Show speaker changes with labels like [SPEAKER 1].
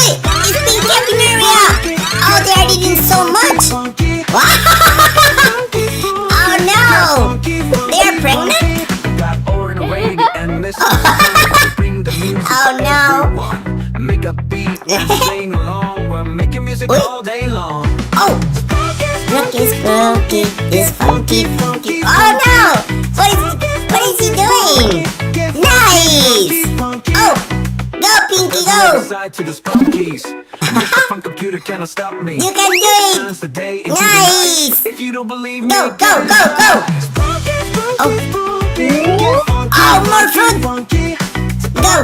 [SPEAKER 1] Oi! It's Pinki and Vineria! Oh, they are eating so much! Oh no! They are pregnant? Oh no! Oh! Sprunki is funky. Oh no! What is he doing? Nice! Oh! Go Pinki, go! You can do it! Nice! Go! Oh! Oh, more fruit! Go!